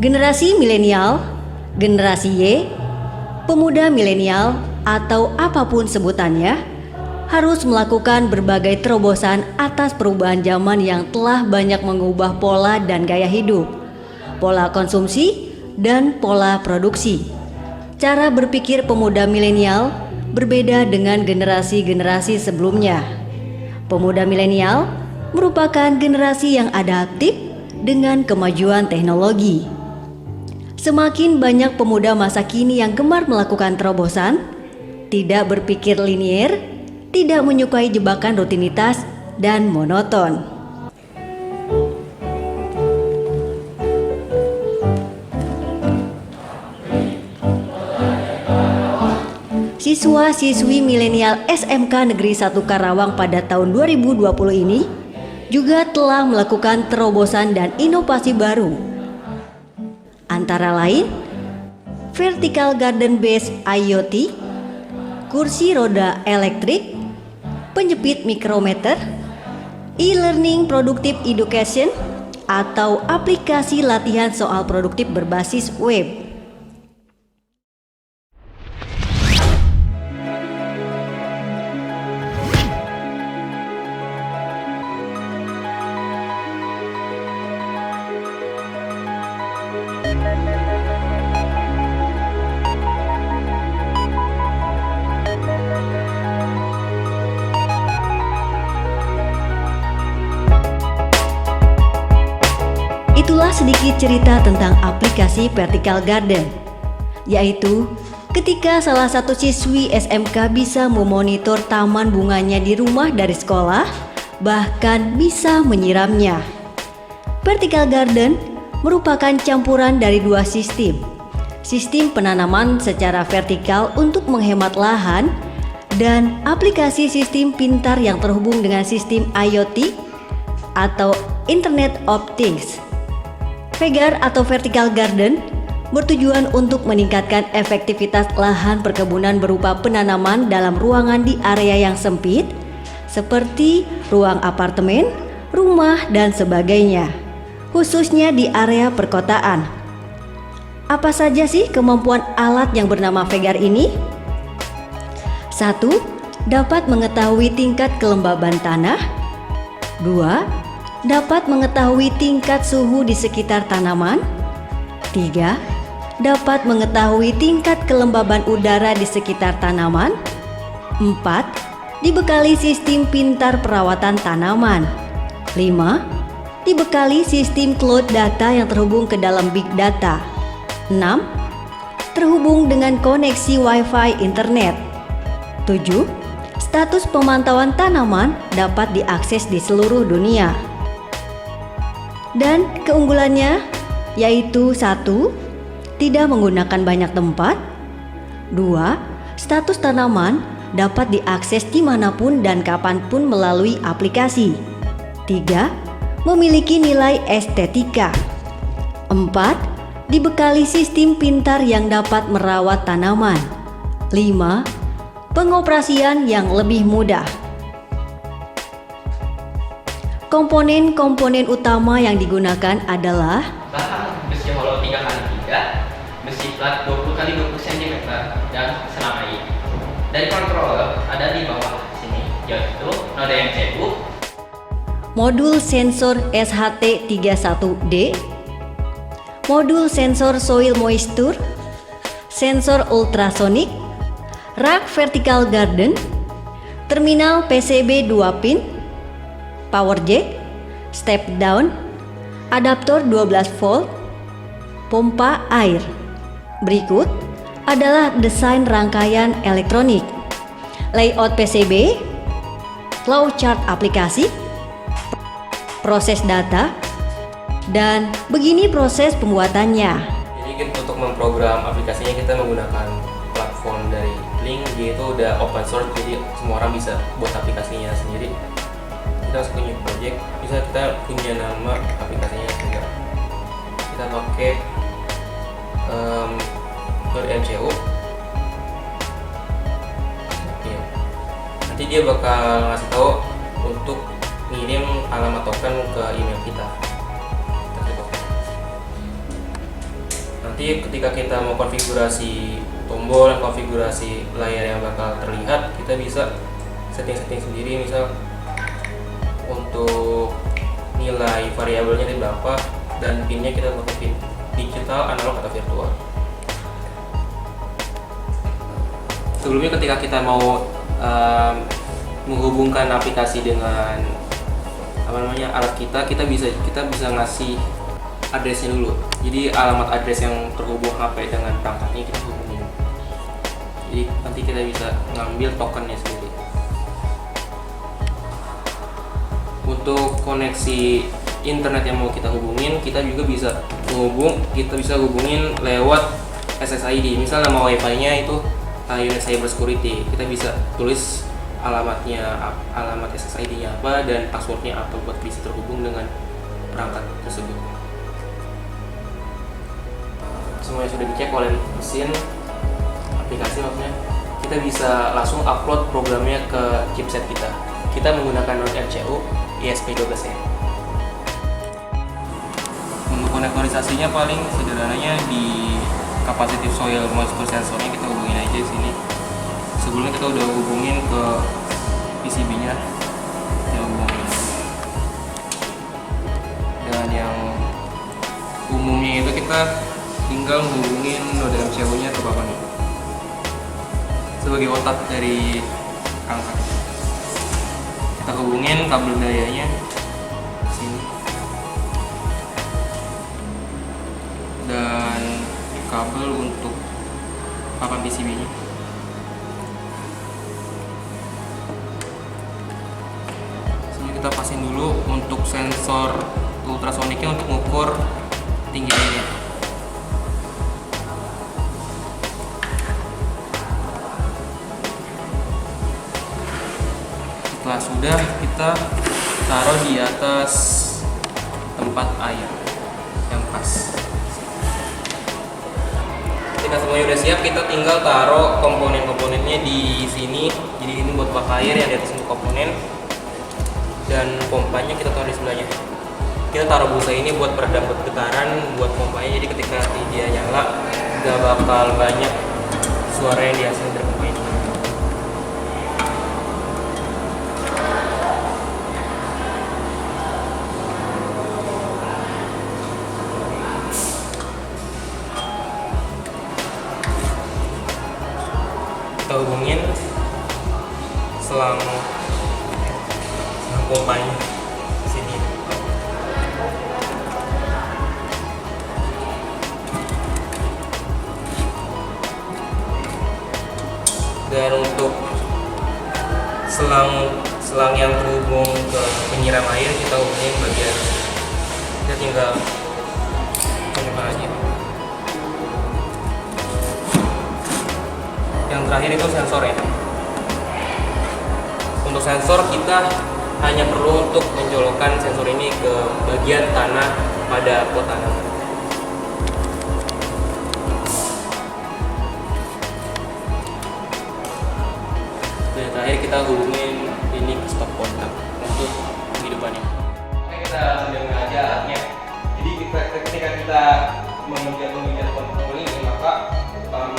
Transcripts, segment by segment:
Generasi milenial, generasi Y, pemuda milenial, atau apapun sebutannya, harus melakukan berbagai terobosan atas perubahan zaman yang telah banyak mengubah pola dan gaya hidup, pola konsumsi, dan pola produksi. Cara berpikir pemuda milenial berbeda dengan generasi-generasi sebelumnya. Pemuda milenial merupakan generasi yang adaptif dengan kemajuan teknologi. Semakin banyak pemuda masa kini yang gemar melakukan terobosan, tidak berpikir linier, tidak menyukai jebakan rutinitas dan monoton. Siswa-siswi milenial SMK Negeri 1 Karawang pada tahun 2020 ini juga telah melakukan terobosan dan inovasi baru. Antara lain, vertical garden based IoT, kursi roda elektrik, penjepit mikrometer, e-learning productive education, atau aplikasi latihan soal produktif berbasis web. Itulah sedikit cerita tentang aplikasi Vertical Garden, yaitu ketika salah satu siswi SMK bisa memonitor taman bunganya di rumah dari sekolah, bahkan bisa menyiramnya. Vertical Garden merupakan campuran dari dua sistem. Sistem penanaman secara vertikal untuk menghemat lahan dan aplikasi sistem pintar yang terhubung dengan sistem IoT atau Internet of Things. VGAR atau Vertical Garden bertujuan untuk meningkatkan efektivitas lahan perkebunan berupa penanaman dalam ruangan di area yang sempit, seperti ruang apartemen, rumah, dan sebagainya, khususnya di area perkotaan. Apa saja sih kemampuan alat yang bernama VGAR ini? 1. Dapat mengetahui tingkat kelembaban tanah. 2. Dapat mengetahui tingkat suhu di sekitar tanaman. 3. Dapat mengetahui tingkat kelembaban udara di sekitar tanaman. 4. Dibekali sistem pintar perawatan tanaman. 5. Dibekali sistem cloud data yang terhubung ke dalam big data. 6. Terhubung dengan koneksi Wi-Fi internet. 7. Status pemantauan tanaman dapat diakses di seluruh dunia. Dan keunggulannya yaitu 1. Tidak menggunakan banyak tempat. 2. Status tanaman dapat diakses dimanapun dan kapanpun melalui aplikasi. 3. Memiliki nilai estetika. 4. Dibekali sistem pintar yang dapat merawat tanaman. 5. Pengoperasian yang lebih mudah. Komponen-komponen utama yang digunakan adalah bahan besi hollow 3x3, besi plat 20x20 cm, dan selang air. Dari controller ada di bawah sini, yaitu node MCU, modul sensor SHT31D, modul sensor soil moisture, sensor ultrasonic, rak vertical garden, terminal PCB 2 pin, power jack, step down, adaptor 12 volt, pompa air. Berikut adalah desain rangkaian elektronik, layout PCB, flowchart aplikasi, proses data, dan begini proses pembuatannya. Jadi untuk memprogram aplikasinya kita menggunakan platform dari Link, dia itu udah open source, jadi semua orang bisa buat aplikasinya sendiri. Kita harus punya project, bisa kita punya nama aplikasinya juga. Kita pakai node MCU. Ya. Nanti dia bakal ngasih tahu untuk ngirim alamat token ke email kita. nanti ketika kita mau konfigurasi tombol dan konfigurasi layar yang bakal terlihat, kita bisa setting-setting sendiri, misal untuk nilai variabelnya di berapa dan pinnya kita pakai pin digital, analog atau virtual. Sebelumnya ketika kita mau menghubungkan aplikasi dengan alat kita bisa ngasih addressnya dulu. Jadi alamat address yang terhubung HP dengan perangkatnya kita hubungin. Jadi nanti kita bisa ngambil tokennya sendiri. Untuk koneksi internet yang mau kita hubungin, kita juga bisa hubungin lewat SSID. Misal nama WiFi-nya itu unit cyber security, kita bisa tulis alamat SSID-nya apa dan passwordnya apa buat bisa terhubung dengan perangkat tersebut. Semuanya sudah dicek oleh mesin aplikasi, maksudnya kita bisa langsung upload programnya ke chipset kita. Kita menggunakan non-RCU ESP12E. Untuk konektorisasinya paling sederhananya di capacitive soil moisture sensornya kita hubungin aja di sini. Sebelumnya kita udah hubungin ke PCB-nya, kita hubungin. Dan yang umumnya itu kita tinggal hubungin node MCU-nya ke papan ini sebagai otak dari perangkat. Kita hubungin kabel dayanya sini dan kabel untuk papan PCB-nya. Kita pasin dulu untuk sensor ultrasoniknya untuk mengukur tinggi airnya. Setelah sudah, kita taruh di atas tempat air yang pas. Ketika semuanya udah siap, kita tinggal taruh komponen-komponennya di sini. Jadi ini buat bak air yang di atas untuk komponen, dan pompanya kita taruh di sebelahnya. Kita taruh busa ini buat peredam getaran buat pompanya, jadi ketika dia nyala gak bakal banyak suara yang dihasilkan dari pompa ini. Kita hubungin selang pompanya sini. Dan untuk selang yang terhubung ke penyiram air kita hubungin bagian, kita tinggal menyimpan aja. Yang terakhir itu sensor ya. Untuk sensor kita hanya perlu untuk mencolokkan sensor ini ke bagian tanah pada pot tanaman. Dan terakhir kita hubungin ini ke stop kontak untuk kehidupannya. Oke, kita sudah mengajar alatnya. Jadi ketika kita mengejar kontrol ini, maka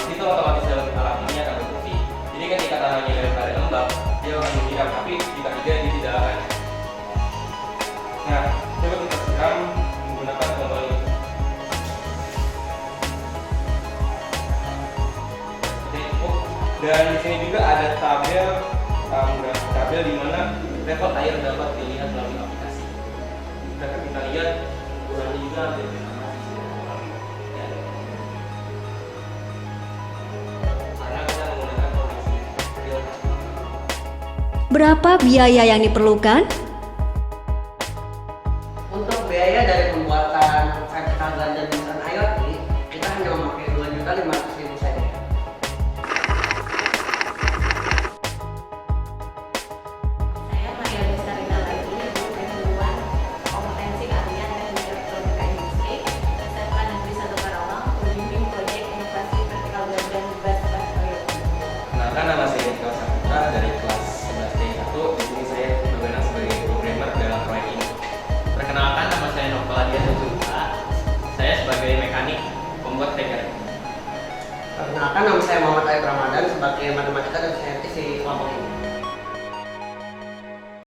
itu otomatis dalam alat ini akan berfungsi. Jadi ketika tanahnya dari lembab, dia akan menyiram, tapi jika tidak, dia tidak akan. Nah, coba kita siram menggunakan kontrol ini. Dan di sini juga ada tabel di mana level air dapat dilihat melalui aplikasi. Jika kita lihat, ukurannya juga ada di sini. Karena kita menggunakan kondisi real time. Berapa biaya yang diperlukan? Untuk biaya dari pembuatan vertical garden bukan IoT, kita hanya memakai 2.500.000 saja. Saya Maria Besarina lagi, S2 kompetensi keahlian teknik elektronika industri, SMK Negeri 1 Karawang, membimbing proyek inovasi vertical garden berbasis IoT. Kenalkan, nama saya Dika Saputra dari kelas 11 D1. Di sini saya berwenang sebagai Perkenalkan, nama saya Muhammad Aib Ramadan sebagai matematika dan saintis di kelompok ini.